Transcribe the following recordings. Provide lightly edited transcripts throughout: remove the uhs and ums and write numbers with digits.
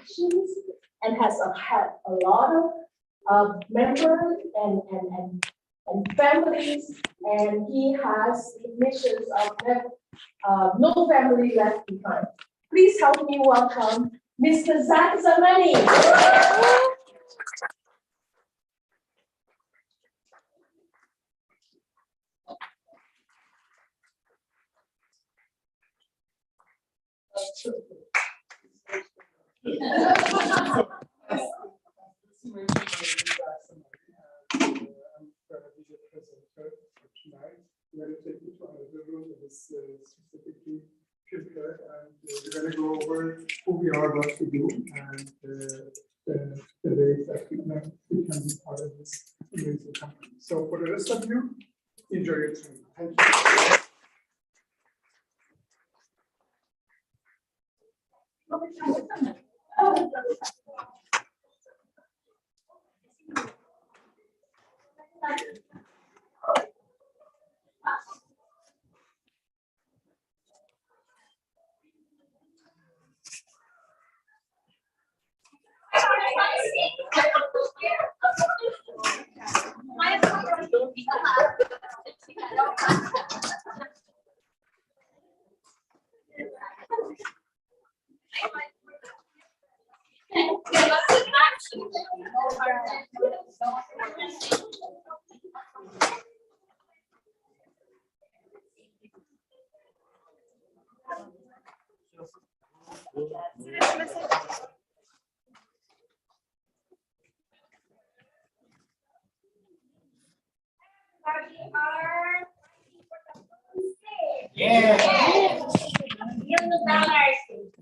connections and had a lot of members and families, and he has missions of no family left behind. Please help me welcome Mr. Zach Zamani. We're going to take you to another room that is specifically prepared, and we're going to go over who we are, what we do, and the ways that we can be part of this amazing company. So for the rest of you, enjoy your time. Thank you.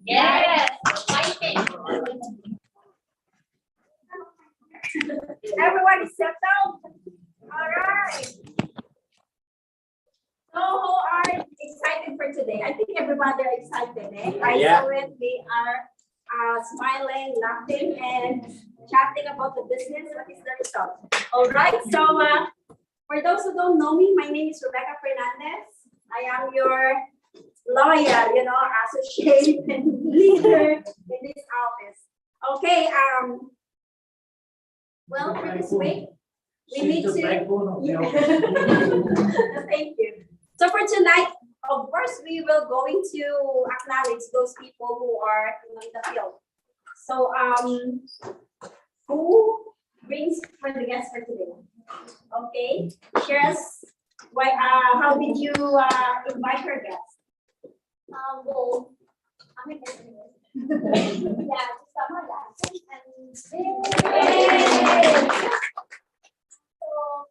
Yes. Everybody sit down. All right. So who are excited for today? I think everybody are excited, eh? I saw it. They are smiling, laughing, and chatting about the business. What is the result? All right. So for those who don't know me, my name is Rebecca Fernandez. I am your loyal, associate and leader in this office. Okay. Well, for this week, we need to. Thank you. So for tonight, of course, we will going to acknowledge those people who are in the field. So, who brings for the guests for today? Okay, share us why. How did you invite your guests? Well, I'm a guest. Yeah, summer lessons and so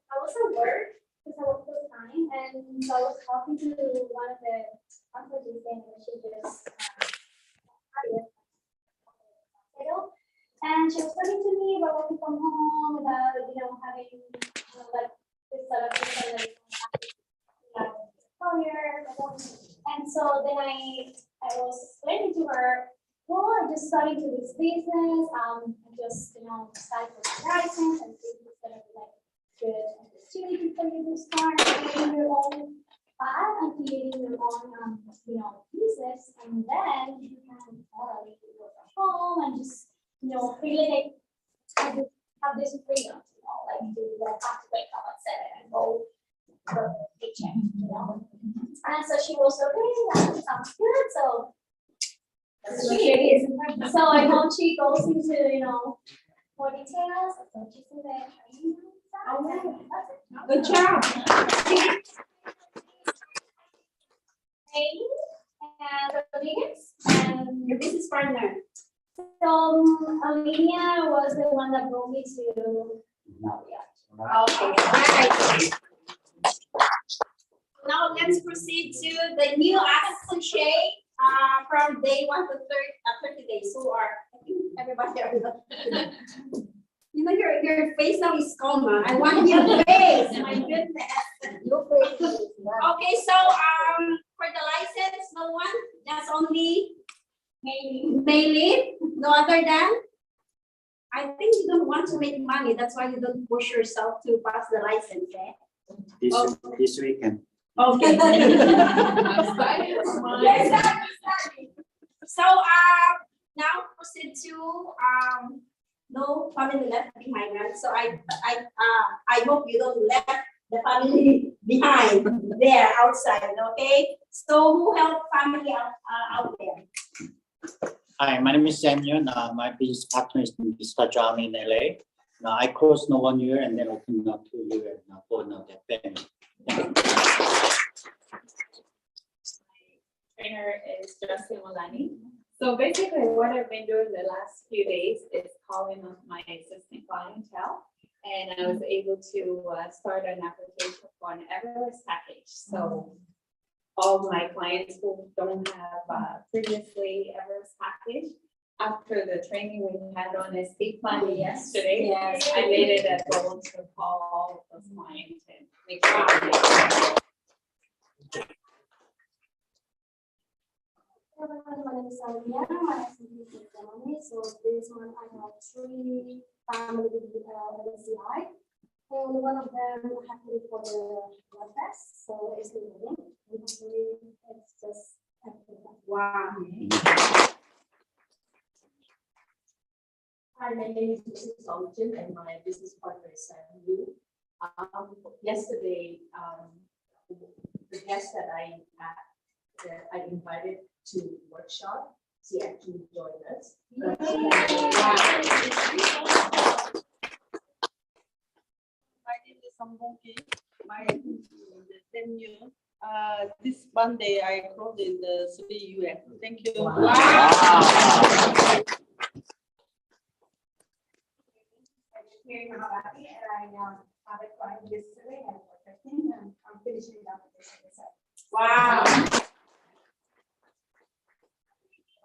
I was at work because I work full time, and so I was talking to one of the faculty, and she just and she was talking to me about working from home, about having like this sort of career, and so then I was explaining to her, well, I just started to this business. I just started with the license, and this is gonna be like good opportunity for you to start creating your own path and creating your own business, and then you can totally work from home and just really have this freedom, like you don't have to wake up at 7 and go for a paycheck, And so she was okay, that sounds good. So so I hope she goes into more details. So she's in the training. Good job. And Rodriguez and Your business partner. so Amelia was the one that brought me to Okay. Right. Now let's proceed to the new associate from day 1 to 30 days. Who are everybody? Your face now is coma. I want your face. My goodness. Your face. Okay, so for the license, no one. That's only Maylin. No other than. I think you don't want to make money. That's why you don't push yourself to pass the license, eh? This weekend. Okay. So now proceed to no family left behind, right? So I hope you don't left the family behind there outside, okay? So who helped family out there? Hi, my name is Samuel. My business partner is Mr. John in LA. Now I closed now 1 year and then opened up 2 years now for now that family. Trainer is Justin Molani. So basically what I've been doing the last few days is calling on my existing clientele. And I was able to start an application for an Everest package. So all my clients who don't have previously Everest package, after the training we had on estate planning yesterday, Yes. I made it a goal to call all of those clients and make sure. Everyone, my name is Salvia. My activity is family. So this month I have 3 family with LCI. And one of them have to for the blood test. So it's living. And hopefully it's just Wow. Hi, my name is Mrs. Songjin and my business partner is Sam Yu. Yesterday, the guest that I invited to workshop, she actually joined us. My name is Sambongki. My tenure. This Monday I closed in the city US. Thank you. Wow. Hearing about it, and I have it quite yesterday and working, and I'm finishing it up with this. Wow.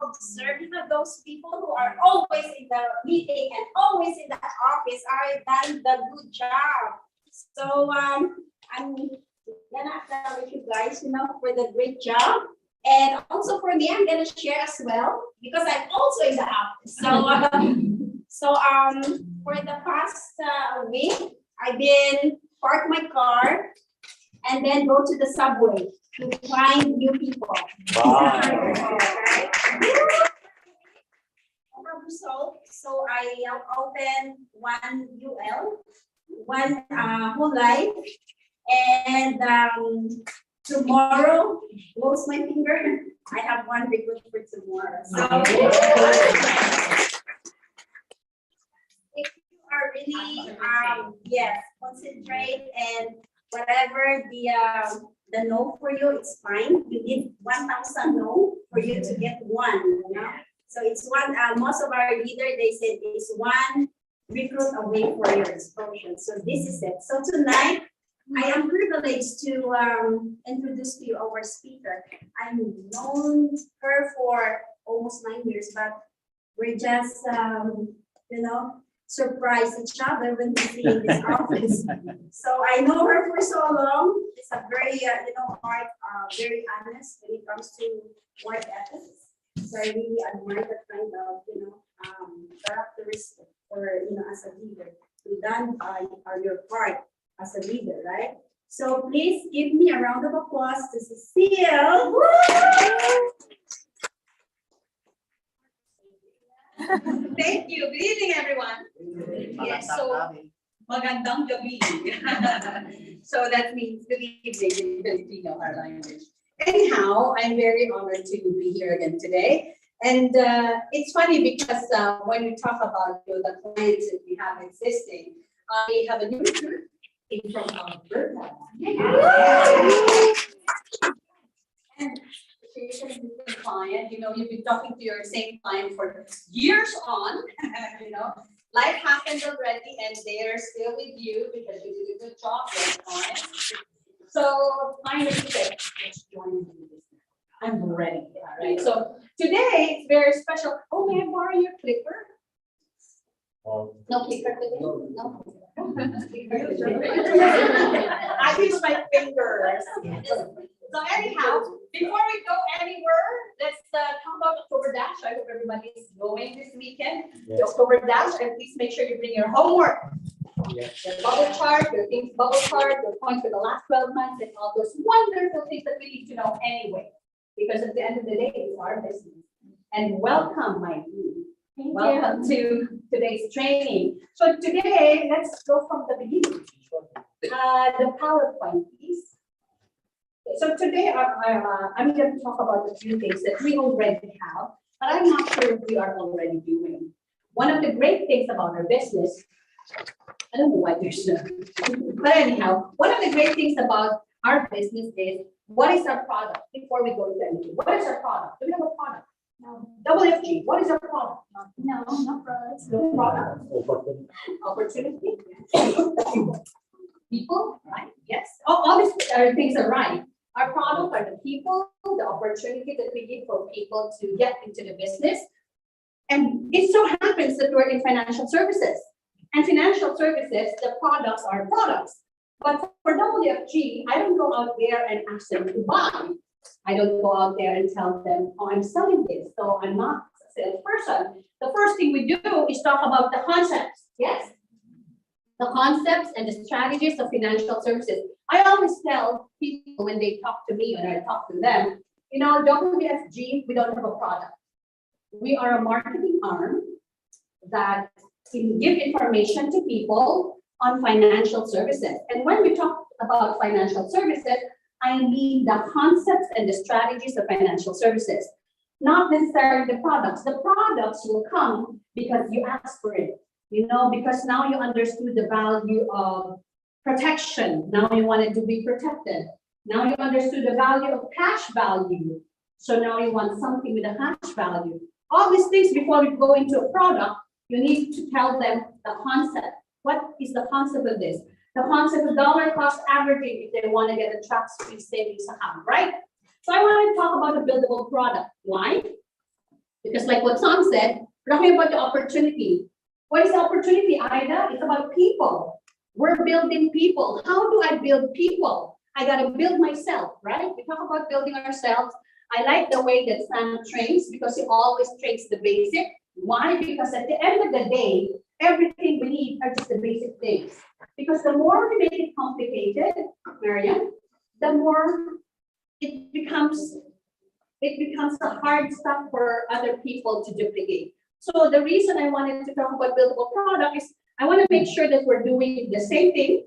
Observing of those people who are always in the meeting and always in the office are done the good job. So I'm gonna acknowledge you guys, for the great job. And also for me, I'm gonna share as well because I'm also in the office. So for the past week, I've been park my car and then go to the subway to find new people. Wow. So I opened one UL, one whole life, and tomorrow, close my finger, I have one recruit for tomorrow. So if you are really concentrate and whatever the no for you, it's fine. You need 1,000 no for you to get one. So it's one. Most of our leader they said it's one recruit away for your exposure. So this is it. So tonight I am privileged to introduce to you our speaker. I've known her for almost 9 years, but we're just surprise each other when we see in this office. So I know her for so long. She's a very, very honest when it comes to work ethics. So I really admire that kind of, characteristic or, as a leader. You done your part as a leader, right? So please give me a round of applause to Cecile. Woo! Thank you. Good evening, everyone. Yes, so magandang gabi. So that means good evening in Filipino, our language. Anyhow, I'm very honored to be here again today. And it's funny because when we talk about the clients that we have existing, I have a new recruit from Alberta. And she's a different client, you've been talking to your same client for years on, life happened already and they're still with you because you did a good job with the client. So finally said, let's join in this. I'm ready. All right. So today it's very special. Oh, may I borrow your clipper? No clicker today? No. I use my fingers. So anyhow, before we go anywhere, let's talk about October Dash. I hope everybody is going this weekend to October Dash, and please make sure you bring your homework. Yes. Your bubble chart, your things bubble chart, your points for the last 12 months, and all those wonderful things that we need to know anyway. Because at the end of the day, it's our business. and welcome, my dean. Thank you. Welcome to today's training. So today, let's go from the beginning. The PowerPoint, please. Okay, so today, I'm going to talk about a few things that we already have, but I'm not sure if we are already doing. One of the great things about our business, I don't know why there's no, but anyhow, one of the great things about our business is, what is our product? Before we go into anything, what is our product? Do we have a product? No, WFG, what is our product? no, no products. No product. Opportunity. People, right? Yes. All these things are right. Our product are the people, the opportunity that we give for people to get into the business. And it so happens that we're in financial services. And financial services, the products are products. But for WFG, I don't go out there and ask them to buy. I don't go out there and tell them, oh, I'm selling this, so I'm not a salesperson. The first thing we do is talk about the concepts. Yes? The concepts and the strategies of financial services. I always tell people when they talk to me, when I talk to them, you know, WFG, we don't have a product. We are a marketing arm that can give information to people on financial services. And when we talk about financial services, I mean the concepts and the strategies of financial services, not necessarily the products. The products will come because you ask for it, you know, because now you understood the value of protection. Now you wanted to be protected. Now you understood the value of cash value. So now you want something with a cash value. All these things before we go into a product, you need to tell them the concept. What is the concept of this? The concept of dollar cost averaging if they want to get a tax-free savings account, right? So I want to talk about a buildable product. Why? Because like what Sam said, we're talking about the opportunity. What is the opportunity, Ida? It's about people. We're building people. How do I build people? I got to build myself, right? We talk about building ourselves. I like the way that Sam trains because he always trains the basic. Why? Because at the end of the day, everything we need are just the basic things. Because the more we make it complicated, Mariam, the more it becomes a hard stuff for other people to duplicate. So the reason I wanted to talk about buildable product is I want to make sure that we're doing the same thing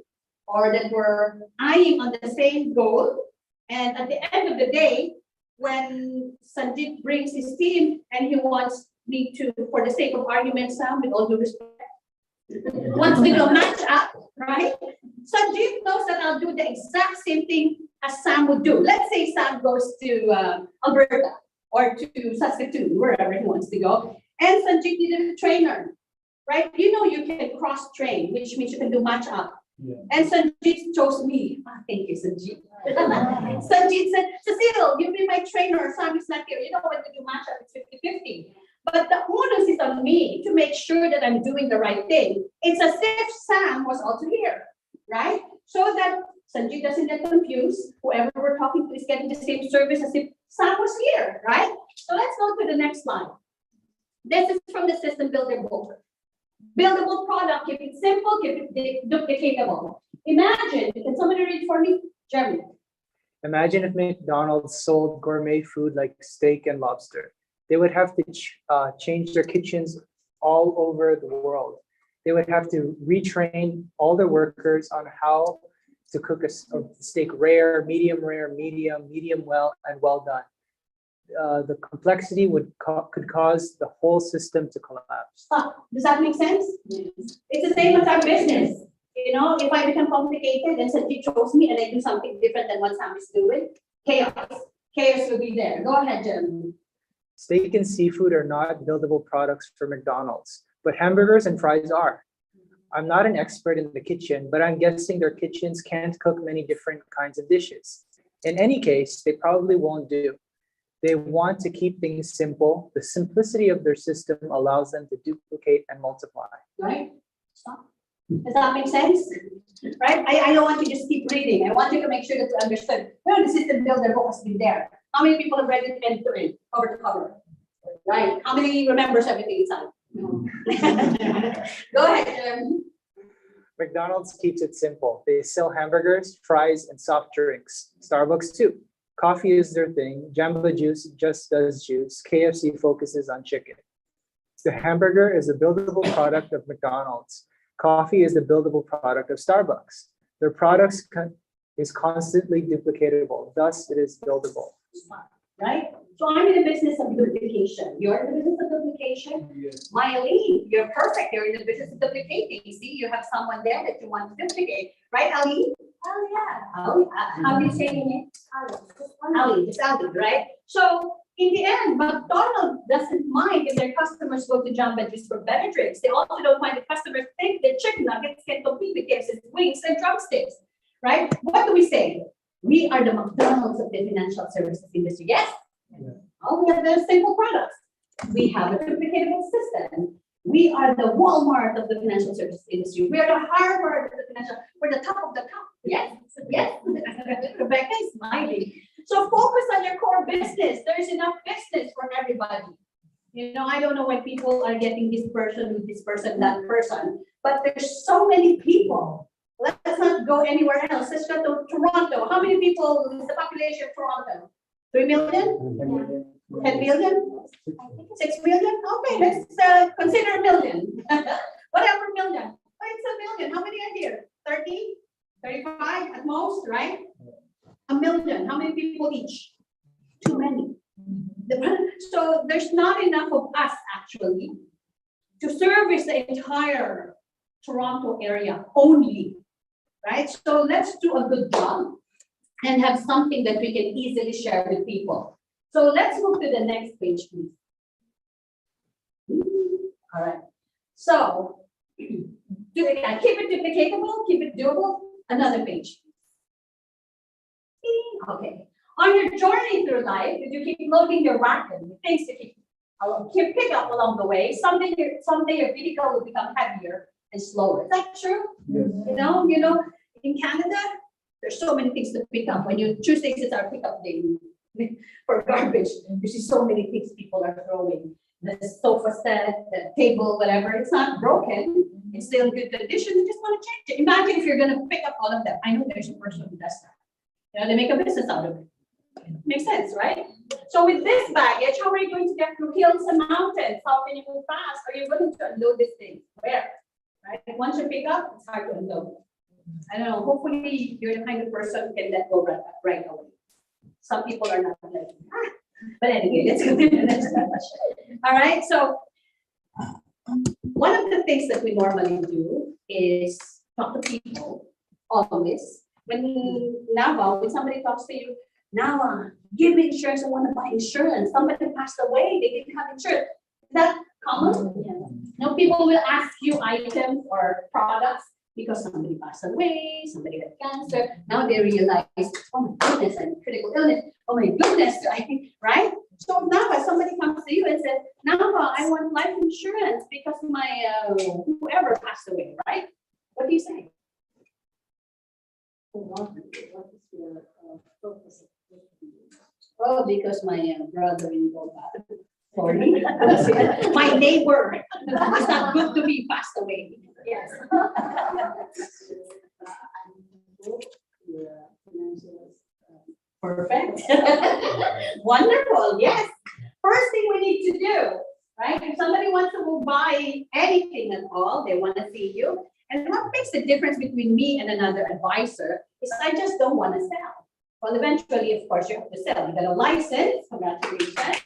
or that we're eyeing on the same goal. And at the end of the day, when Sanjit brings his team and he wants me to, for the sake of argument, Sam, with all due respect, wants me to match up, right? Sanjit knows that I'll do the exact same thing as Sam would do. Let's say Sam goes to Alberta or to Saskatoon, wherever he wants to go, and Sanjit needed a trainer, right? You know you can cross-train, which means you can do match up. Yeah. And Sanjit chose me. Thank you, Sanjit. Sanjit said, Cecile, you be my trainer. Sam is not here. You know when to do match up, it's 50-50. But the onus is on me to make sure that I'm doing the right thing. It's as if Sam was also here, right? So that Sanjit doesn't get confused. Whoever we're talking to is getting the same service as if Sam was here, right? So let's go to the next slide. This is from the System Builder book. Buildable product, keep it simple, keep it duplicatable. Imagine, can somebody read for me? Jeremy. Imagine if McDonald's sold gourmet food like steak and lobster. They would have to change their kitchens all over the world. They would have to retrain all their workers on how to cook a steak rare, medium, medium well, and well done. The complexity could cause the whole system to collapse. Does that make sense? Yes. It's the same as our business. You know, if I become complicated and Sanjit chose me and I do something different than what Sam is doing, chaos. Chaos will be there. Go ahead, Jeremy. Steak and seafood are not buildable products for McDonald's, but hamburgers and fries are. I'm not an expert in the kitchen, but I'm guessing their kitchens can't cook many different kinds of dishes. In any case, they probably won't do. They want to keep things simple. The simplicity of their system allows them to duplicate and multiply. Right? Stop. Does that make sense? Right? I don't want you to just keep reading. I want you to make sure that you understand. You know, the System Builder book has been there. How many people have read it end to end, cover to cover? Right? How many remembers everything inside? No. Go ahead, Jeremy. McDonald's keeps it simple. They sell hamburgers, fries, and soft drinks. Starbucks too. Coffee is their thing. Jamba Juice just does juice. KFC focuses on chicken. The hamburger is a buildable product of McDonald's. Coffee is the buildable product of Starbucks. Their products is constantly duplicatable, thus it is buildable. Right? So I'm in the business of duplication. You're in the business of duplication. Yes. Miley, you're perfect. You're in the business of duplicating. See, you have someone there that you want to duplicate. Right, Ali? Oh, yeah. Ali, how do you say your name? Ali, it's Ali, right? So in the end, McDonald's doesn't mind if their customers go to Jamba Juice for better drinks. They also don't mind if customers think that chicken nuggets can compete with KFC's wings and drumsticks, right? What do we say? We are the McDonald's of the financial services industry. Yes? Yeah. Oh, we have the simple products. We have a duplicatable system. We are the Walmart of the financial services industry. We are the Harvard of the financial, we're the top of the top. Yes, yes. Rebecca is smiling. So focus on your core business. There's enough business for everybody. You know, I don't know why people are getting this person with this person, that person, but there's so many people. Let's not go anywhere else. Let's go to Toronto. How many people is the population of Toronto? 3 million? 10 million? 6 million? Okay, let's consider a million. Whatever million. Oh, it's a million. How many are here? 30? 35 at most, right? A million. How many people each? Too many. So there's not enough of us actually to service the entire Toronto area only, right? So let's do a good job and have something that we can easily share with people. So let's move to the next page, please. All right. So keep it duplicatable, keep it doable. Another page. Okay. On your journey through life, if you keep loading your wagon with things to keep pick up along the way, someday your vehicle will become heavier and slower. Is that true? Yes. You know, in Canada, there's so many things to pick up. When Tuesdays is our pickup day for garbage. You see so many things people are throwing. The sofa set, the table, whatever. It's not broken. It's still in good condition. You just want to change it. Imagine if you're going to pick up all of them. I know there's a person who does that. You know, they make a business out of it. Makes sense, right? So with this baggage, how are you going to get through hills and mountains? How can you move fast? Are you willing to unload this thing? Where? Right? Once you pick up, it's hard to unload. I don't know. Hopefully, you're the kind of person who can let go right away. Some people are not like that. But anyway, let's continue. All right. So one of the things that we normally do is talk to people always. When somebody talks to you, Nava, give me insurance. I want to buy insurance. Somebody passed away. They didn't have insurance. Is that common? Yeah. No, people will ask you items or products because somebody passed away, somebody had cancer. Now they realize, oh my goodness, I'm critical illness. Oh my goodness, right? So now somebody comes to you and says, Nava, I want life insurance because my whoever passed away, right? What do you say? What is your focus? Oh, because my brother-in-law passed away. My neighbor is not good to be passed away. Yes. Perfect. Wonderful. Yes. First thing we need to do, right? If somebody wants to buy anything at all, they want to see you. And what makes the difference between me and another advisor is I just don't want to sell. Well, eventually, of course, you have to sell. You got a license. Congratulations.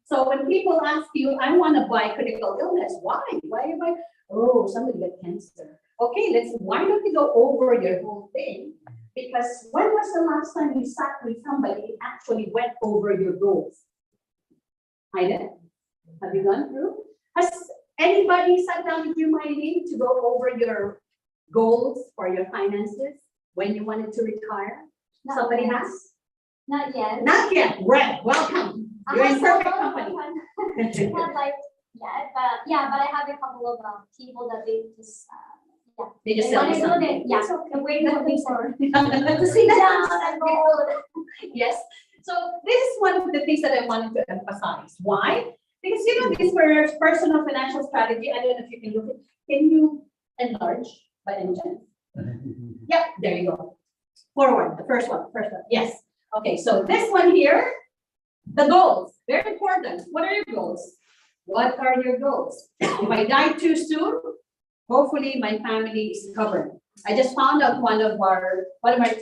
So when people ask you, I want to buy critical illness, why? Why are you buying? Oh, somebody got cancer. Okay, why don't we go over your whole thing? Because when was the last time you sat with somebody and actually went over your goals? Ida, have you gone through? Has anybody sat down with you, Miley, to go over your goals for your finances when you wanted to retire? Somebody has? Not yet. Not yet. Right. Welcome. You're in perfect company. Not like yet, but yeah, but I have a couple of people that they just They just want sell to do something. it. Yeah, I'm waiting for to sit down and go over it. Yes. So this is one of the things that I wanted to emphasize. Why? Because this for personal financial strategy. I don't know if you can look at. Can you enlarge by any chance? Yeah, there you go. Forward, the first one. Yes. Okay, so this one here, the goals, very important. What are your goals? What are your goals? If I die too soon, hopefully my family is covered. I just found out one of our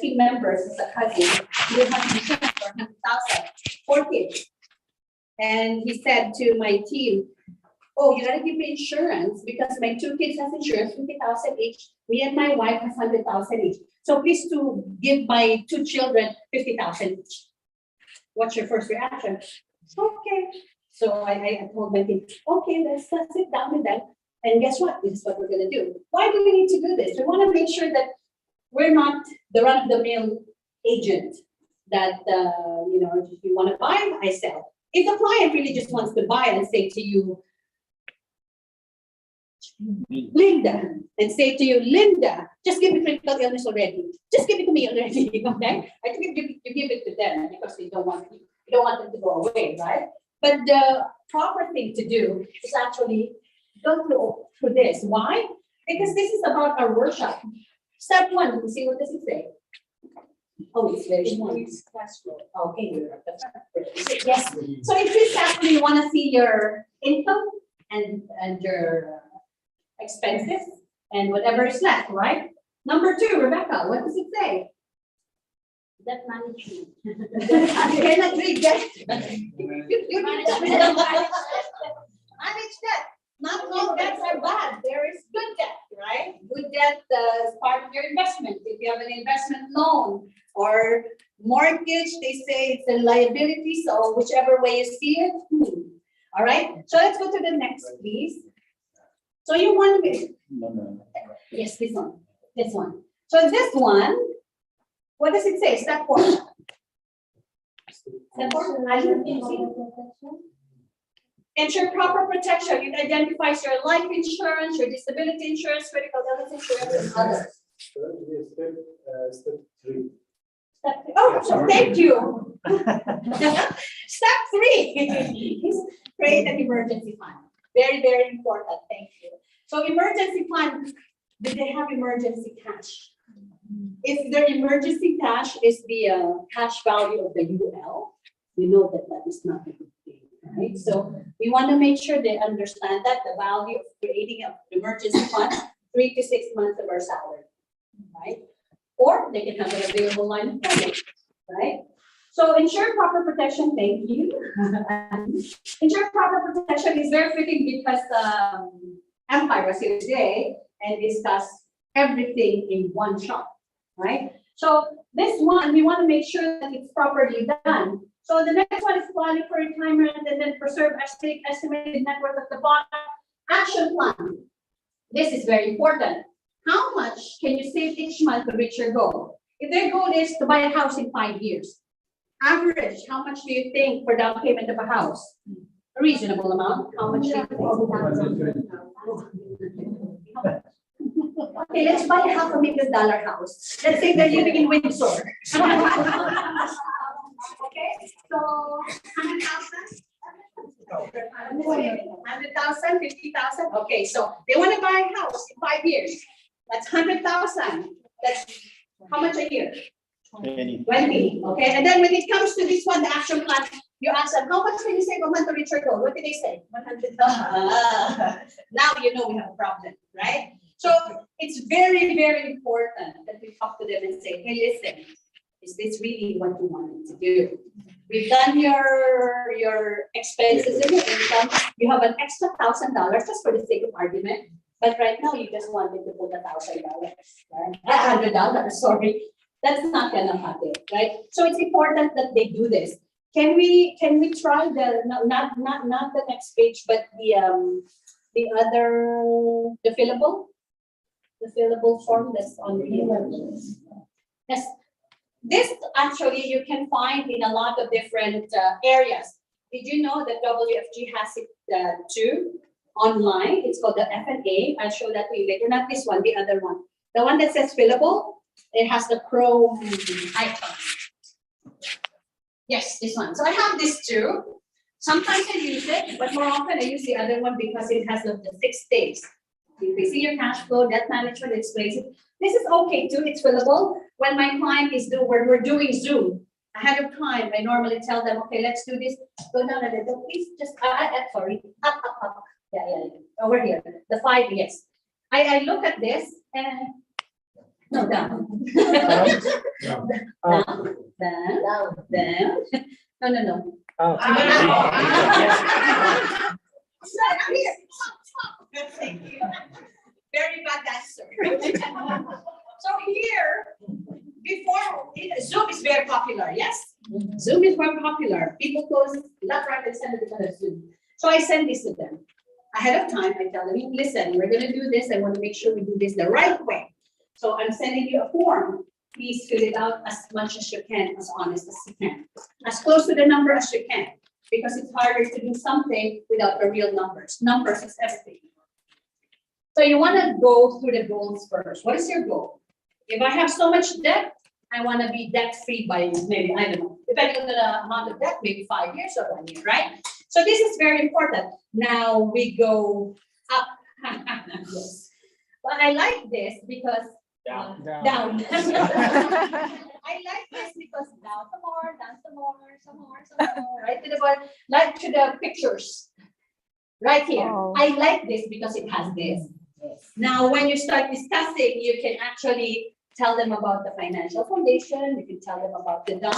team members is a cousin who has insurance for 100,000, 4 kids. And he said to my team, oh, you gotta give me insurance because my 2 kids has insurance, 50,000 each. Me and my wife has 100,000 each. So please to give my 2 children 50,000 each. What's your first reaction? Okay. So I told my team, okay, let's sit down with them. And guess what? This is what we're gonna do. Why do we need to do this? We wanna make sure that we're not the run-of-the-mill agent that, if you wanna buy, I sell. If the client really just wants to buy and say to you, Linda, and say to you, Linda, just give me critical illness already. Just give it to me already, okay? I think you give it to them because you don't want them to go away, right? But the proper thing to do is actually go through this. Why? Because this is about our workshop. Step 1, you see what does it say? Oh, it's very small. Okay, you're at the front. Yes. So in this actually you want to see your income and your expenses and whatever is left, right? Number 2, Rebecca, what does it say? Debt management. You cannot read that. You manage debt. Not all debts are bad. There is good debt, right? Good debt is part of your investment. If you have an investment loan or mortgage, they say it's a liability. So whichever way you see it. All right. So let's go to the next, please. So you want to yes, this one. This one. So this one, what does it say? Step 4. Step 4. Ensure proper protection. It identifies your life insurance, your disability insurance, critical illness insurance, and others. Step 3. Step 3. Oh, so thank you. Step 3 is create an emergency fund. Very, very important. Thank you. So emergency fund, do they have emergency cash? If their emergency cash is the cash value of the UL, you know that is not a good thing, right? So we want to make sure they understand that the value of creating an emergency fund, 3 to 6 months of our salary, right? Or they can have an available line of credit, right? So ensure proper protection, thank you. Ensure proper protection is very fitting because Empire was here today and discussed everything in one shot, right? So this one, we want to make sure that it's properly done. So the next one is planning for retirement and then preserve estimated net worth of the bottom. Action plan. This is very important. How much can you save each month to reach your goal? If their goal is to buy a house in 5 years, average, how much do you think for down payment of a house? A reasonable amount. How much do you think? Okay, let's buy a $500,000 house. Let's say they're living in Windsor. Okay, so 100,000. 100,000, 50,000. Okay, so they want to buy a house in 5 years. That's 100,000. That's how much a year? 20. Okay, and then when it comes to this one, the action plan, you ask them, how much can you save a month to reach your goal? What did they say? 100,000. Now you know we have a problem, right? So it's very, very important that we talk to them and say, hey, listen, is this really what you wanted to do? We've done your expenses and your income. You have an extra $1,000 just for the sake of argument. But right now you just wanted to put $1,000, right? $100, sorry. That's not gonna happen, right? So it's important that they do this. Can we try the not the next page, but the fillable form that's on the yes. This actually you can find in a lot of different areas. Did you know that WFG has it too online? It's called the FNA. I'll show that to you later. Not this one, the other one. The one that says fillable. It has the Chrome icon. Yes, this one. So I have this too. Sometimes I use it, but more often I use the other one because it has the 6 days. You can see your cash flow, debt management, it explains it. This is okay too, it's fillable. When my client is when we're doing Zoom, ahead of time, I normally tell them, okay, let's do this, go down a little, please just, sorry, up. Yeah, over here, the 5, yes. I look at this and, no, down. Down, no. Oh. Thank you. Very bad answer. So here, before, Zoom is very popular, yes? Zoom is very popular. People post left, right, and center because of Zoom. So I send this to them. Ahead of time, I tell them, listen, we're gonna do this. I want to make sure we do this the right way. So I'm sending you a form. Please fill it out as much as you can, as honest as you can. As close to the number as you can, because it's harder to do something without the real numbers. Numbers is everything. So you want to go through the goals first. What is your goal? If I have so much debt, I want to be debt-free by maybe, I don't know, depending on the amount of debt, maybe 5 years or 1 year, right? So this is very important. Now we go up. Yes. But I like this because down. I like this because down some more, right to the bottom, like to the pictures. Right here. Oh. I like this because it has this. Now, when you start discussing, you can actually tell them about the financial foundation. You can tell them about the down,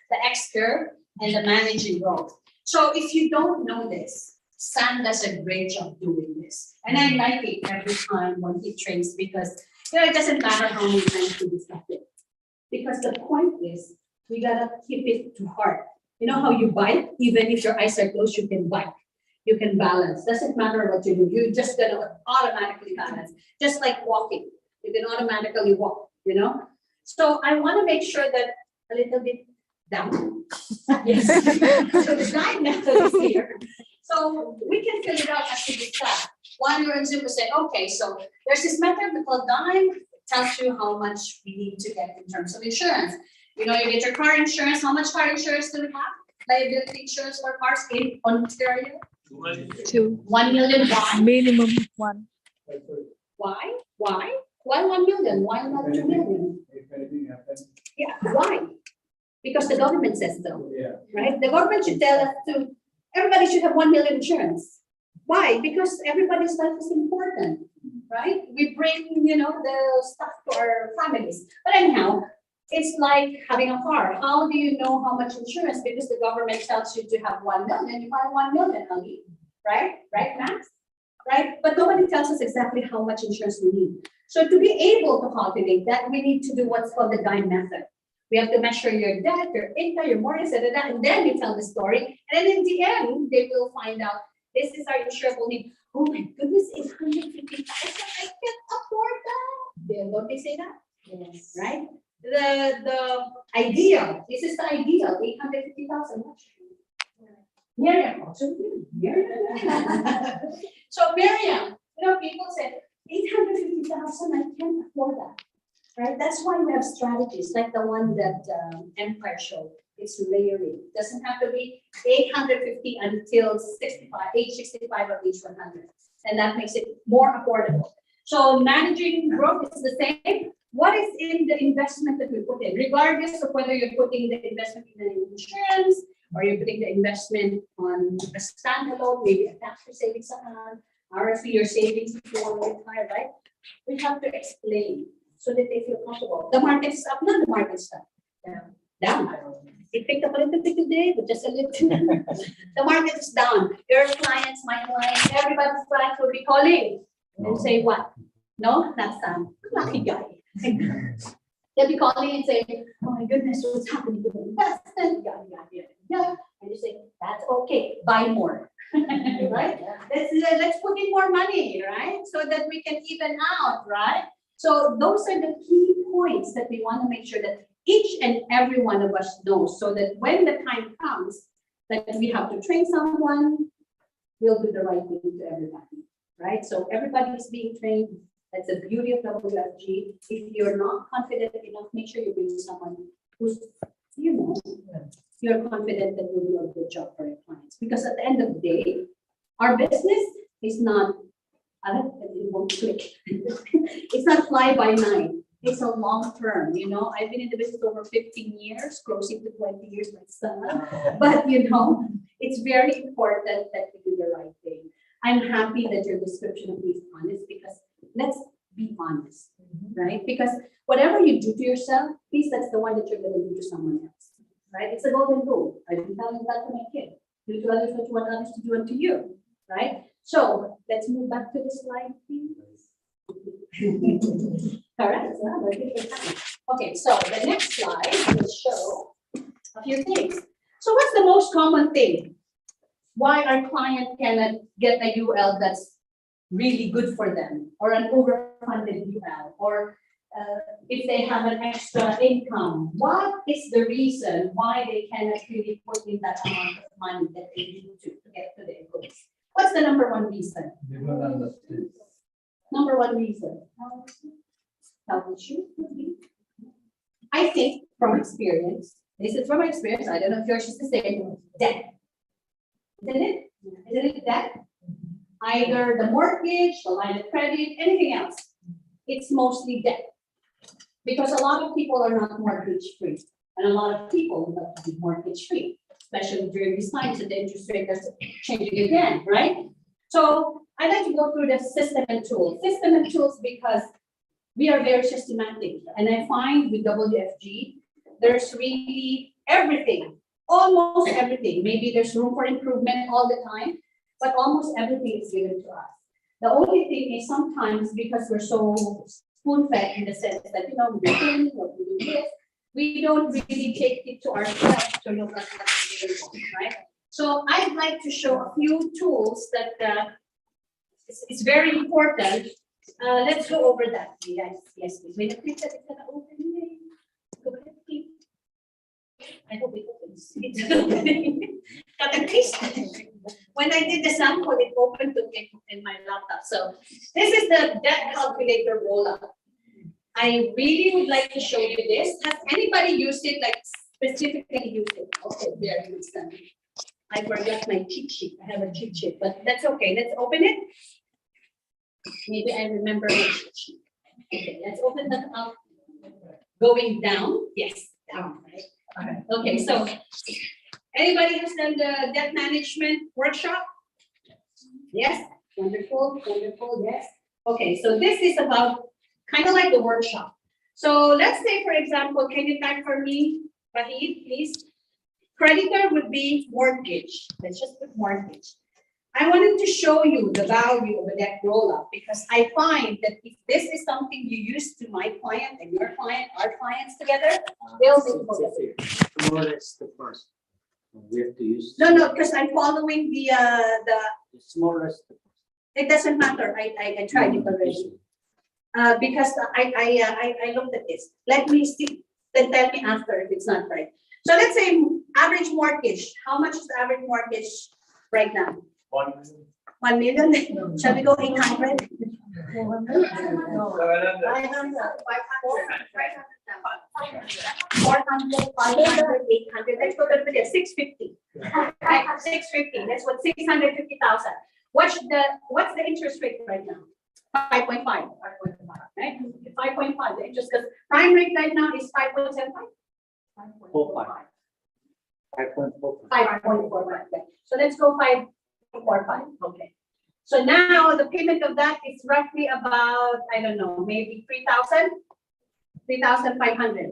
the X curve, and the managing growth. So if you don't know this, Sam does a great job doing this. And I like it every time when he trains because it doesn't matter how many times we discuss it. Because the point is, we gotta keep it to heart. You know how you bike? Even if your eyes are closed, you can bike. You can balance. Doesn't matter what you do. You're just gonna automatically balance. Just like walking. You can automatically walk, you know? So I wanna make sure that a little bit down. Yes. So the guide method is here. So we can fill it out as we discuss. While you're in Zoom, we say, okay, so there's this method called dime. It tells you how much we need to get in terms of insurance. You know, you get your car insurance. How much car insurance do we have? Liability insurance for cars in Ontario? 2. 1 million. Why? Minimum 1. Why? Why 1 million? Why not 2 million? Yeah, why? Because the government says so. Right? The government should tell us to, everybody should have 1 million insurance. Why? Because everybody's life is important, right? We bring, you know, the stuff to our families. But anyhow, it's like having a car. How do you know how much insurance? Because the government tells you to have 1 million, you buy 1 million, Ali. Right? Right, Max? Right? But nobody tells us exactly how much insurance we need. So to be able to calculate that, we need to do what's called the dime method. We have to measure your debt, your income, your mortgage, and then you tell the story. And then in the end, they will find out this is our insurable need. Oh my goodness, it's 150,000. I can't afford that. Don't they say that? Yes. Right? The ideal, this is the ideal, 850,000. Miriam, so Miriam, you know, people said 850,000, I can't afford that. Right? That's why we have strategies like the one that Empire showed. It's layering. It doesn't have to be 850 until 65, age 65 or age 100. And that makes it more affordable. So managing growth is the same. What is in the investment that we put in? Regardless of whether you're putting the investment in an insurance or you're putting the investment on a standalone, maybe a tax-free savings account, RSP, your savings if you want to retire, right? We have to explain so that they feel comfortable. The market is up, not the market is down. Down. It picked up a little bit today, but just a little. The market is down. Your clients, my clients, everybody's clients will be calling and say what? No, not Sam. Lucky guy. They'll be calling and saying, oh my goodness, what's happening to the investment? Yeah. And you say, that's okay, buy more. Right? Let's put in more money, right? So that we can even out, right? So those are the key points that we want to make sure that each and every one of us knows, so that when the time comes that we have to train someone, we'll do the right thing to everybody, right? So everybody is being trained. That's the beauty of WFG. If you're not confident enough, make sure you bring someone who's, you know, you're confident that will do a good job for your clients. Because at the end of the day, our business is not, it won't click. It's not fly by night. It's a long term, you know, I've been in the business over 15 years, closing to 20 years myself. But you know, it's very important that you do the right thing. I'm happy that your description of me is honest, because let's be honest, right? Because whatever you do to yourself, please, that's the one that you're gonna do to someone else, right? It's a golden rule. I've been telling that to my kid. Do to others what you want others to do unto you, right? So let's move back to the slide, please. All right, so let's take your time. Okay, so the next slide will show a few things. So what's the most common thing? Why our client cannot get a UL that's really good for them, or an overfunded UL, or if they have an extra income? What is the reason why they cannot really put in that amount of money that they need to get to their goals? What's the number one reason? They don't understand. Number one reason. Health issue. I think from experience, this is from my experience, I don't know if yours is the same, debt. Isn't it? Isn't it debt? Either the mortgage, the line of credit, anything else. It's mostly debt. Because a lot of people are not mortgage free. And a lot of people would like to be mortgage free, especially during these times that the interest rate is changing again, right? So I like to go through the system and tools. System and tools because we are very systematic. And I find with WFG, there's really everything, almost everything. Maybe there's room for improvement all the time, but almost everything is given to us. The only thing is sometimes because we're so spoon-fed in the sense that, you know, we do this, we don't really take it to ourselves to look at what's given to us, right? So I'd like to show a few tools that it's very important. Let's go over that. Yes, yes, please. When the click that it's gonna open, go ahead, please. I hope it opens. It's opening. Cut and paste. When I did the sample, it opened in my laptop. So this is the debt calculator roll-up. I really would like to show you this. Has anybody used it, like specifically used it? Okay, very good, Sandy. I forgot my cheat sheet. I have a cheat sheet, but that's okay. Let's open it. Maybe I remember my cheat sheet. Okay, let's open that up. Going down, yes, down, right? Okay, so anybody has done the debt management workshop? Yes, wonderful, wonderful, yes. Okay, so this is about kind of like the workshop. So let's say, for example, can you type for me, Wahid, please? Creditor would be mortgage. Let's just put mortgage. I wanted to show you the value of a debt roll-up because I find that if this is something you use to my client and your client, our clients together, they'll be Smallest the first. We have to use. No, because I'm following the Smallest. it doesn't matter. I tried it already. Because I looked at this. Let me see, then tell me after if it's not right. So let's say average mortgage. How much is the average mortgage right now? 1 million. Shall we go 800? 400, 500, 800. Let's go to 650. Right, 650. That's what 650,000. What's the interest rate right now? 5.5. 5.5. Right? 5.5. The interest because prime rate right now is 5.75. 5.45. 5.45. 5.45. So let's go 5.45. Okay. So now the payment of that is roughly about, I don't know, maybe 3,000, 3,500.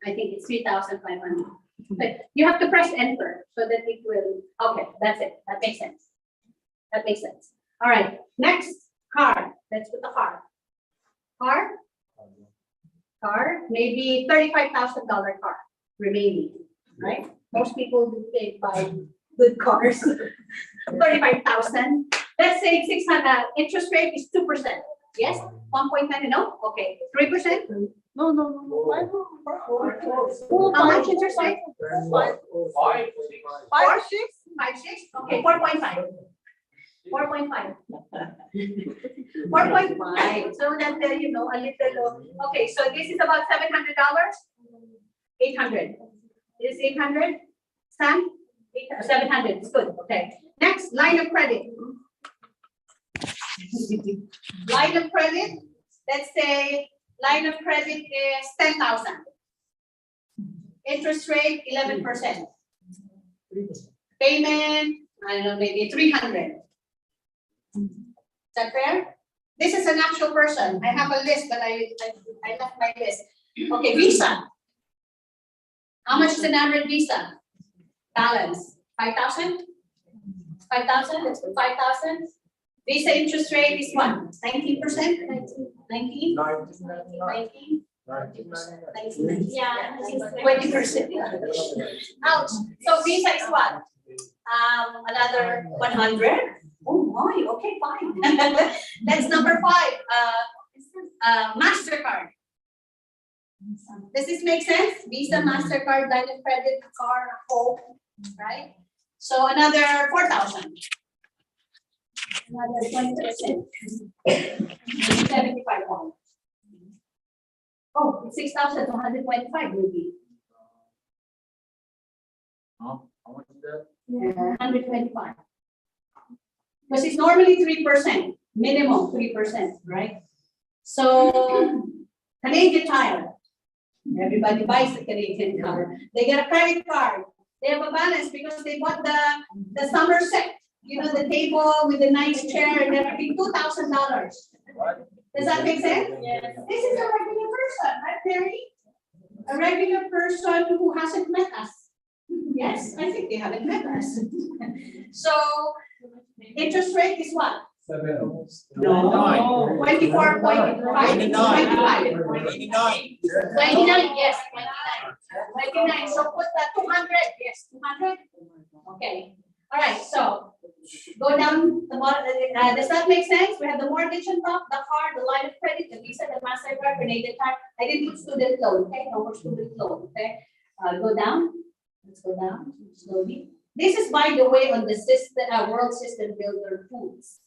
I think it's 3,500. But you have to press enter so that it will. Okay, that's it. That makes sense. That makes sense. All right. Next, car. Let's put the car. Car, maybe $35,000 car remaining, right? Most people do pay by good cars. 35,000. Let's say 600. Interest rate is 2%. Yes, 1.9. No, okay, 3%. No. How much interest rate? 5, 6. 5, 6. Okay, 4.5. 4.5. 4.5. So that you know a little. Okay, so this is about $700. 800. Is 800? Sam? 700. It's good. Okay. Next, line of credit. Line of credit. Let's say Line of credit is 10,000. Interest rate 11%. Payment, I don't know, maybe 300. Is that fair? This is an actual person. I have a list, but I left my list. Okay, Visa. How much is an average Visa? Balance, 5,000? 5,000, let's put 5,000. Visa interest rate is what? 19%? 19? 19? Yeah. 20%. Ouch. So Visa is what? Another 100. Oh my, okay, fine. That's number 5. MasterCard. Does this make sense? Visa, MasterCard, line of credit, car, home, right? So another 4,000. Another 20%. 75 pounds. Oh, 6,225 maybe. How much is that? 125. Because it's normally 3%, minimum 3%, right? So Canadian Tire. Everybody buys the Canadian Tire. They get a credit card. They have a balance because they bought the summer set. You know, the table with the nice chair and everything, $2,000. Does that make sense? Yes. This is a regular person, right, Terry? A regular person who hasn't met us. Yes, I think they haven't met us. So, interest rate is what? 7. No. 24.5. 89. 29, yes, 29. So put that 200, yes, 200. Okay. All right, so go down the does that make sense? We have the mortgage on top, the car, the line of credit, the Visa, the MasterCard, Canadian Tire. I didn't put student loan, okay? No more student loan, okay? Go down. Let's go down slowly. This is, by the way, on the system, World System Builder Foods.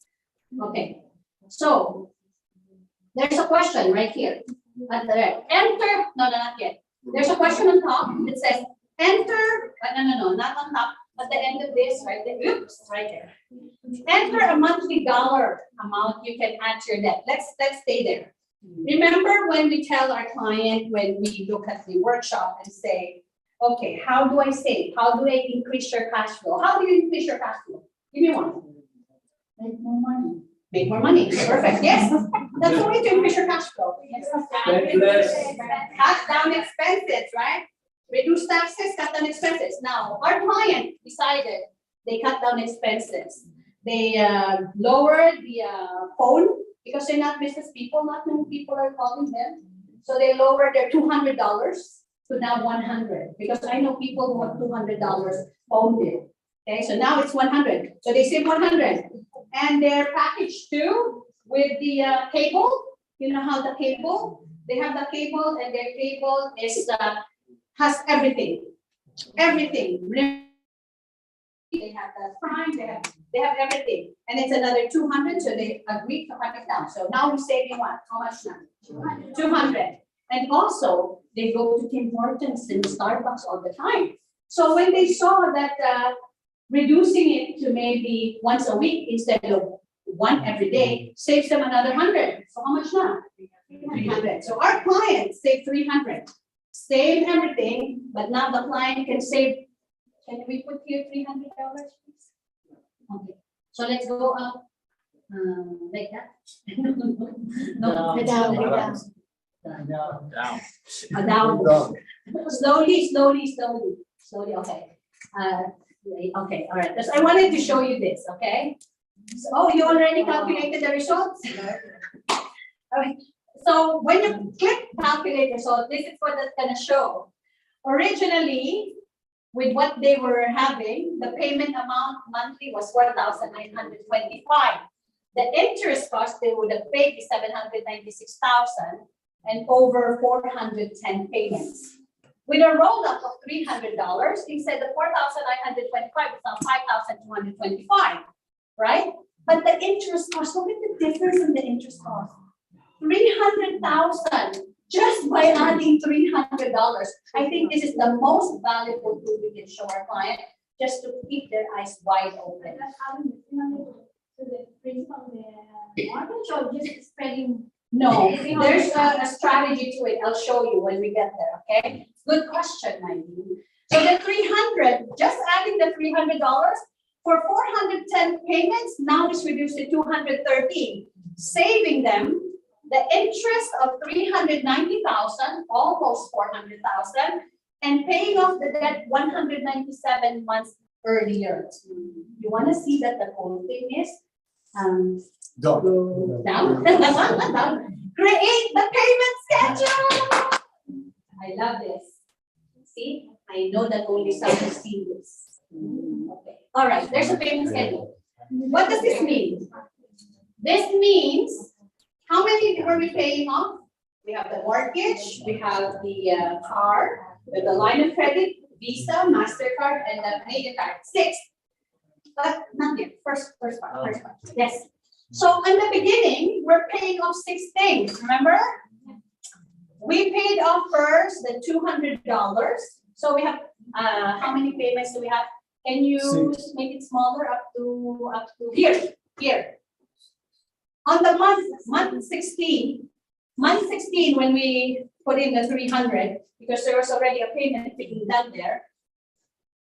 Okay, so there's a question right here. At the enter, no, not yet. There's a question on top. It says enter, no, not on top. At the end of this, right there, oops, right there. Enter a monthly dollar amount you can add to your debt. Let's stay there. Remember when we tell our client, when we look at the workshop and say, okay, how do I save? How do I increase your cash flow? How do you increase your cash flow? Give me one. Make more money. Make more money. Perfect. Yes. That's the way to increase your cash flow. Cut down expenses, right? Reduce taxes, cut down expenses. Now, our client decided they cut down expenses. They lowered the phone because they're not business people. Not many people are calling them. So they lowered their $200 to now 100 because I know people who have $200 phone bill. Okay, so now it's 100. So they save 100. And their package too with the cable. You know how the cable? They have the cable and their cable is has everything. Everything. They have the prime, they have everything. And it's another 200, so they agreed to cut it down. So now we're saving what? How much now? 200. And also, they go to Tim Hortons and Starbucks all the time. So when they saw that reducing it to maybe once a week instead of one every day saves them another 100. So how much now? 300. So our clients save 300. Save everything, but now the client can save. Can we put here $300, please? Okay. So let's go up like that. No, down. Down. Slowly. Okay. Okay. All right. Because I wanted to show you this. Okay. So, oh, you already calculated the results. All right. So when you click calculate result, this is what it's gonna show. Originally, with what they were having, the payment amount monthly was 4,925. The interest cost they would have paid is 796,000 and over 410 payments. With a roll-up of $300, instead of 4,925, it's now 5,225, right? But the interest cost, look at the difference in the interest cost. 300,000 just by adding $300. I think this is the most valuable tool we can show our client just to keep their eyes wide open. To the principal, the mortgage or just spreading? No, there's a strategy to it. I'll show you when we get there, okay? Good question, Maggie. So the 300, just adding the $300 for 410 payments, now is reduced to 213, saving them the interest of 390,000, almost 400,000, and paying off the debt 197 months earlier. You want to see that the whole thing is go down. Create the payment schedule. I love this. See, I know that only some have seen this. Okay. All right, there's a payment schedule. What does this mean? This means how many were we paying off? We have the mortgage, we have the car, we have the line of credit, Visa, MasterCard, and the Canadian card. 6. But not yet. First part. Yes. So in the beginning, we're paying off 6 things. Remember? We paid off first the $200. So we have how many payments do we have? Can you make it smaller up to here? On the month 16 when we put in the 300, because there was already a payment being done there,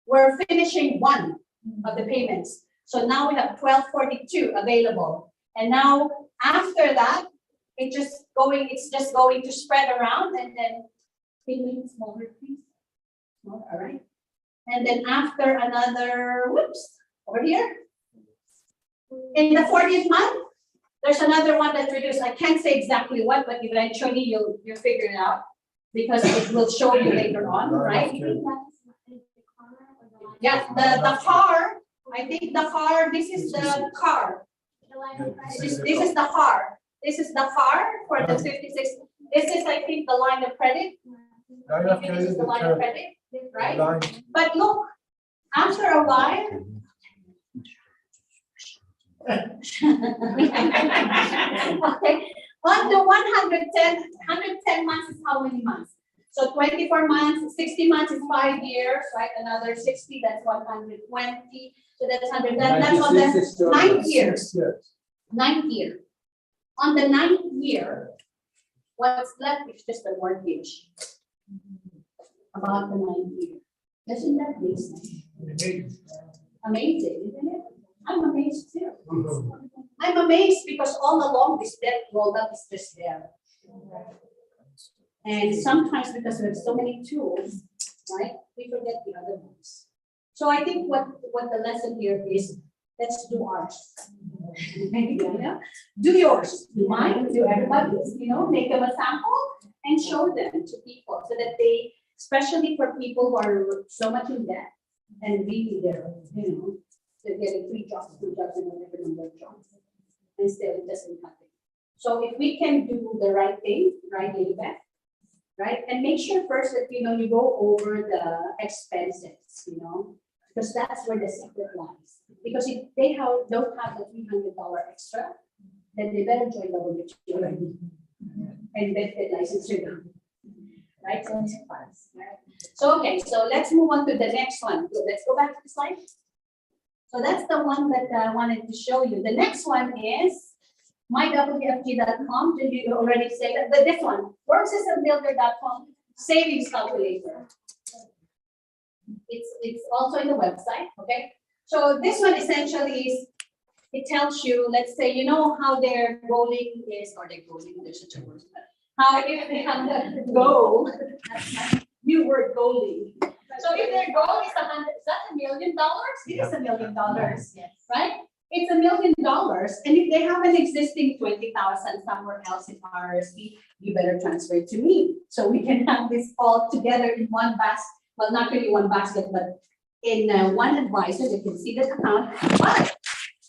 we're finishing one of the payments. So now we have 1242 available. And now after that, it's just going to spread around, and then payment smaller, please. All right. And then after another, over here. In the 40th month, there's another one that's reduced. I can't say exactly what, but eventually you'll figure it out because it will show you later on, right? Yeah, the car, I think the car, this is the car. This is the car. This is the car for the 56. This is, I think, the line of credit. Maybe this is the line of credit, right? But look, after a while, okay, on the 110 months is how many months? So 24 months, 60 months is 5 years, right? Another 60, that's 120. So that's 100. That's on the 9th year. 9th year. On the 9th year, what's left is just the mortgage. About the 9th year. Doesn't that make sense? Amazing, isn't it? I'm amazed too. I'm amazed because all along this debt rolled up is just there. And sometimes because we have so many tools, right, we forget the other ones. So I think what the lesson here is, let's do ours. Do yours, do mine, do everybody's, make them a sample and show them to people so that they, especially for people who are so much in debt and really they're getting 3 jobs, 2 jobs, and whatever number of jobs. And still it doesn't happen. So if we can do the right thing, right, Elizabeth, right? And make sure first that, you go over the expenses, because that's where the secret lies. Because if they don't have the $300 extra, then they better join WTO and benefit licensure. Right? So it's fun. Right? So, okay, so let's move on to the next one. So let's go back to the slide. So that's the one that I wanted to show you. The next one is mywfg.com. Did you already say that? But this one, worksystembuilder.com, savings calculator. It's also in the website, okay? So this one essentially is, it tells you, let's say, how their goaling is, or their goaling, there's such a word, how if they have the goal, that's my new word, goaling. So if their goal is is that $1 million? It is $1 million, right? It's $1 million. And if they have an existing 20,000 somewhere else in RRSP, you better transfer it to me. So we can have this all together in one basket. Well, not really one basket, but in one advisor, they can see the account. But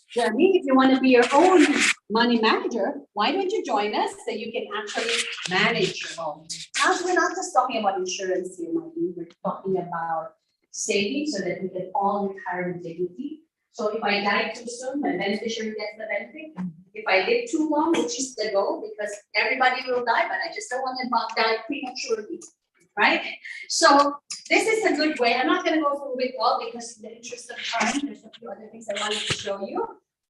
Jeremy, if you want to be your own money manager, why don't you join us so you can actually manage your own? Now, we're not just talking about insurance here, Martin. We're talking about saving so that we can all retire with dignity. So if I die too soon, my beneficiary gets the benefit. If I live too long, which is the goal, because everybody will die, but I just don't want to die prematurely, right? So this is a good way. I'm not going to go through it all because in the interest of time, there's a few other things I wanted to show you.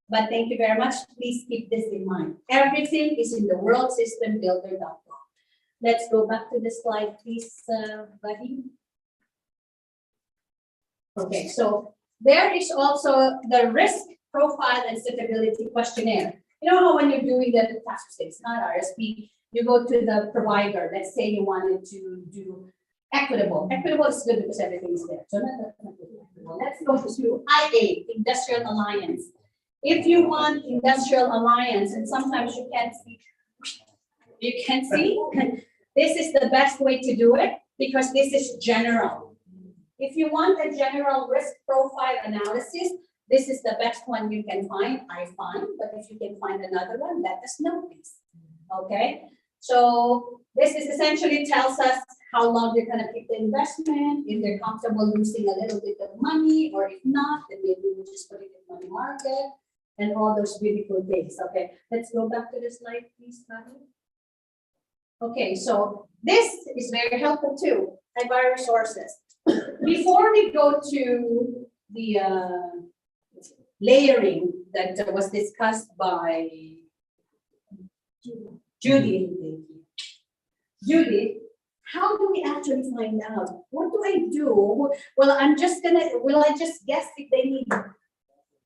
But thank you very much. Please keep this in mind. Everything is in the worldsystembuilder.com. Let's go back to the slide, please, buddy. Okay, so there is also the risk profile and suitability questionnaire. You know how when you're doing the tax mistakes, not RSP, you go to the provider. Let's say you wanted to do equitable. Equitable is good because everything is there. So let's go to IA, Industrial Alliance. If you want Industrial Alliance, and sometimes you can't see, this is the best way to do it because this is general. If you want a general risk profile analysis, this is the best one you can find, I find, but if you can find another one, let us know, please. Okay, so this is essentially tells us how long they're gonna keep the investment, if they're comfortable losing a little bit of money, or if not, then maybe we'll just put it in money market, and all those beautiful things. Okay, let's go back to the slide, please, Patty. Okay, so this is very helpful too, by resources. Before we go to the layering that was discussed by Judy. Judy, how do we actually find out? What do I do? Well, will I just guess if they need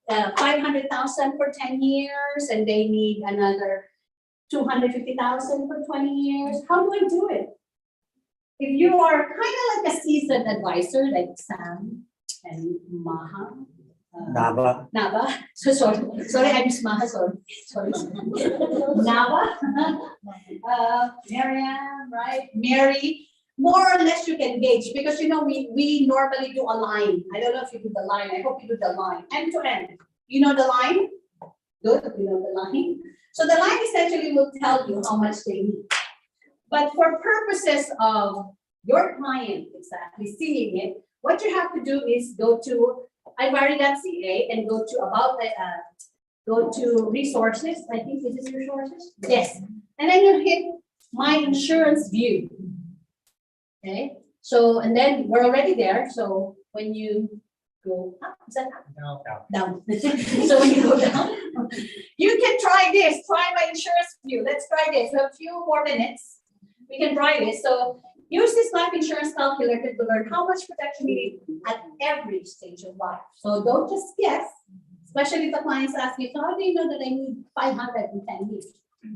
500,000 for 10 years and they need another 250,000 for 20 years? How do I do it? If you are kind of like a seasoned advisor, like Sam and Maha, Nava. So sorry, I miss Maha. Sorry. Nava, Miriam, right? Mary. More or less you can gauge because you know we normally do a line. I don't know if you do the line. I hope you do the line end to end. You know the line? Good. You know the line. So the line essentially will tell you how much they need. But for purposes of your client exactly seeing it, what you have to do is go to ivari.ca and go to resources. I think this is resources. Yes. And then you hit my insurance view. Okay. So, and then we're already there. So when you go up, is that up? No. Down. So when you go down, you can try this. Try my insurance view. Let's try this. We have a few more minutes. We can try this. So use this life insurance calculator to learn how much protection you need at every stage of life. So don't just guess, especially if the clients ask you, so how do you know that I need 510 years?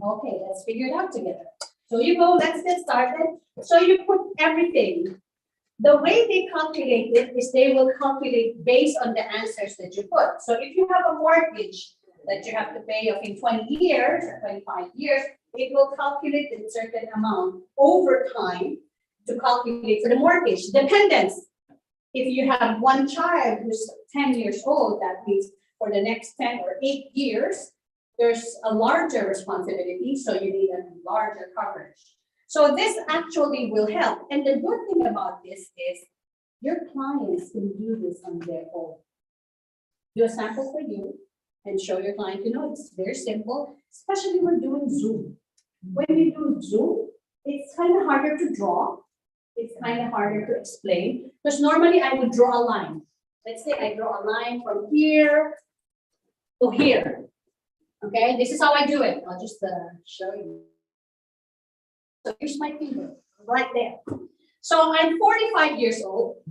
Okay, let's figure it out together. So you go, let's get started. So you put everything. The way they calculate it is they will calculate based on the answers that you put. So if you have a mortgage that you have to pay off in 20 years or 25 years, it will calculate a certain amount over time to calculate for the mortgage. Dependence. If you have one child who's 10 years old, that means for the next 10 or 8 years, there's a larger responsibility, so you need a larger coverage. So this actually will help. And the good thing about this is your clients can do this on their own. Do a sample for you and show your client, you know, it's very simple, especially when doing Zoom. When you do Zoom, it's kind of harder to draw. It's kind of harder to explain because normally I would draw a line. Let's say I draw a line from here to here. Okay, this is how I do it. I'll just show you. So here's my finger right there. So I'm 45 years old.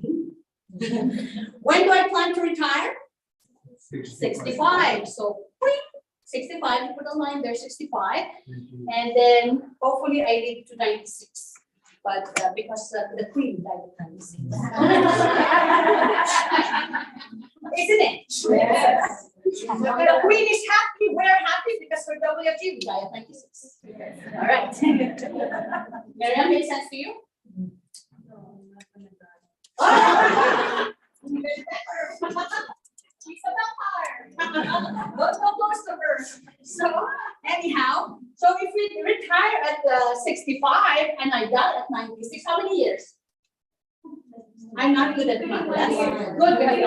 When do I plan to retire? 65. So 65, you put a line there, 65. And then hopefully I live to 96. But because the queen died at 96. Isn't it? Yes. The queen is happy, we're happy because we're WFG, we die at 96. All right. Miriam, makes sense to you? She's a vampire. Don't go close to her. So anyhow, so if we retire at 65 and I die at 96, how many years? I'm not good at math. That's good. We have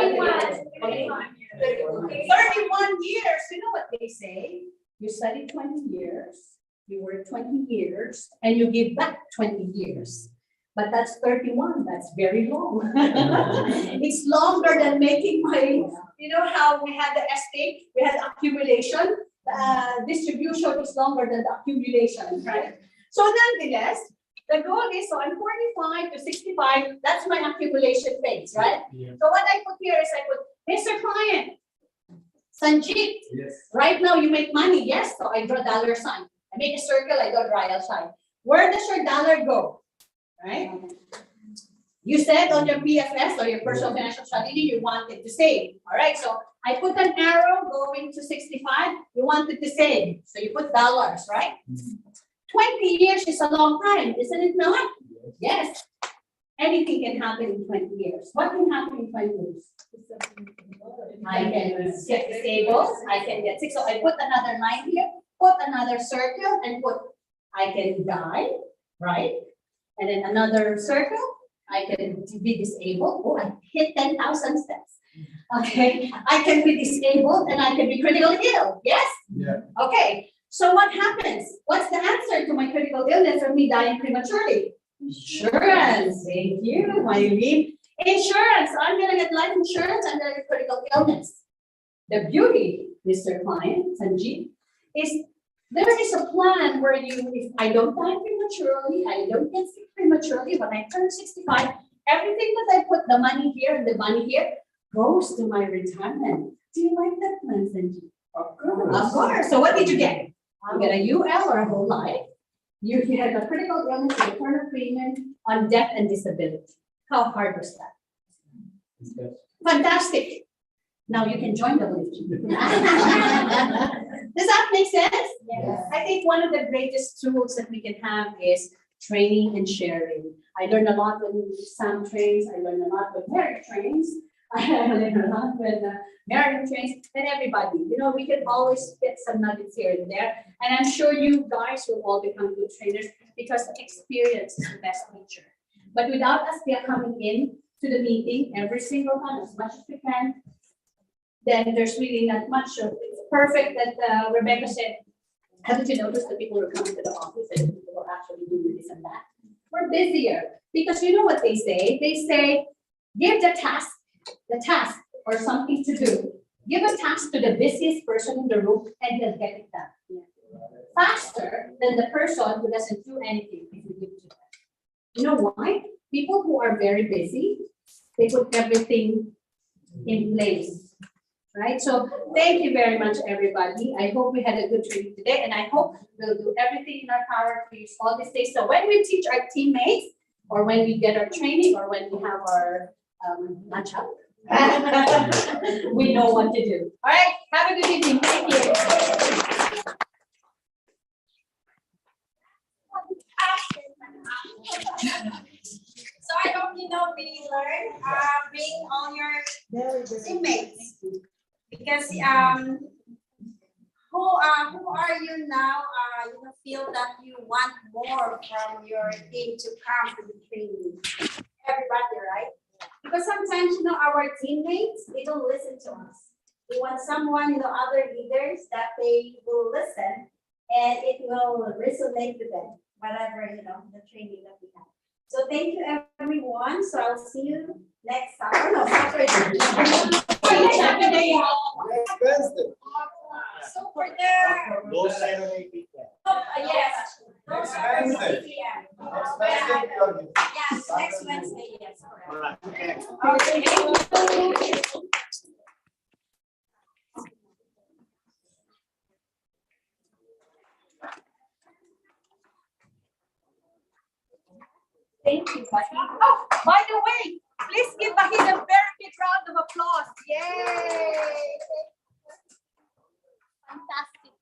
31 years. You know what they say? You study 20 years, you work 20 years, and you give back 20 years. But that's 31. That's very long. It's longer than making my You know how we had the estate, we had accumulation, distribution is longer than the accumulation, right? So nonetheless, the goal is, so I'm 45 to 65, that's my accumulation phase, right? Yeah. So what I put here is I put, Mr. Client, Sanjeet, Yes. right now you make money, yes, so I draw dollar sign. I make a circle, I draw trial sign. Where does your dollar go, right? You said on your PFS or your personal financial strategy, you wanted to save, all right? So I put an arrow going to 65, you wanted to save, so you put dollars, right? 20 years is a long time, isn't it not? Yes. Anything can happen in 20 years. What can happen in 20 years? I can get disabled, I can get sick. So I put another line here, put another circle, and put, I can die, right? And then another circle, I can be disabled. Oh, I hit 10,000 steps. Okay, I can be disabled and I can be critically ill. Yes? Yeah. Okay, so what happens? What's the answer to my critical illness or me dying prematurely? Insurance. Thank you, Mylene. Insurance. I'm gonna get life insurance, I'm gonna get critical illness. The beauty, Mr. Client, Sanjeev, is there is a plan where you, if I don't die prematurely, I don't get sick prematurely, when I turn 65, everything that I put the money here and the money here goes to my retirement. Do you like that plan, Sanjeev? Of course. Of course. So what did you get? You get a UL or a whole life. You get a critical illness, a return of premium on death and disability. How hard was that? Fantastic. Now you can join the WFG. Does that make sense? Yes. I think one of the greatest tools that we can have is training and sharing. I learned a lot when Sam trains. I learned a lot when Mary trains. I learned a lot when Mary trains, and everybody. You know, we can always get some nuggets here and there. And I'm sure you guys will all become good trainers because experience is the best teacher. But without us coming in to the meeting every single time as much as we can, then there's really not much of it's perfect that Rebecca said. Haven't you noticed that people are coming to the office and people are actually doing this and that? We're busier because you know what they say? They say, give the task or something to do. Give a task to the busiest person in the room and he'll get it done. Faster than the person who doesn't do anything if you give it to them. You know why? People who are very busy, they put everything in place. Right, so thank you very much, everybody. I hope we had a good training today, and I hope we'll do everything in our power to use all these days. So when we teach our teammates, or when we get our training, or when we have our match up, we know what to do. All right, have a good evening. Thank you. So I hope you know we learn being all your teammates. Because who are you now? You feel that you want more from your team to come to the training. Everybody, right? Because sometimes our teammates, they don't listen to us. We want someone, other leaders that they will listen and it will resonate to them, whatever the training that we have. So thank you, everyone. So I'll see you next Saturday. No, Saturday. Saturday. So for the No Saturday weekend. yes. Next Wednesday. PM. Next Wednesday, we are here. Yes, next Wednesday. Yes, correct. All right, okay. Okay. Thank you, Bahi. Oh, by the way, please give Bahi a very big round of applause. Yay! Fantastic.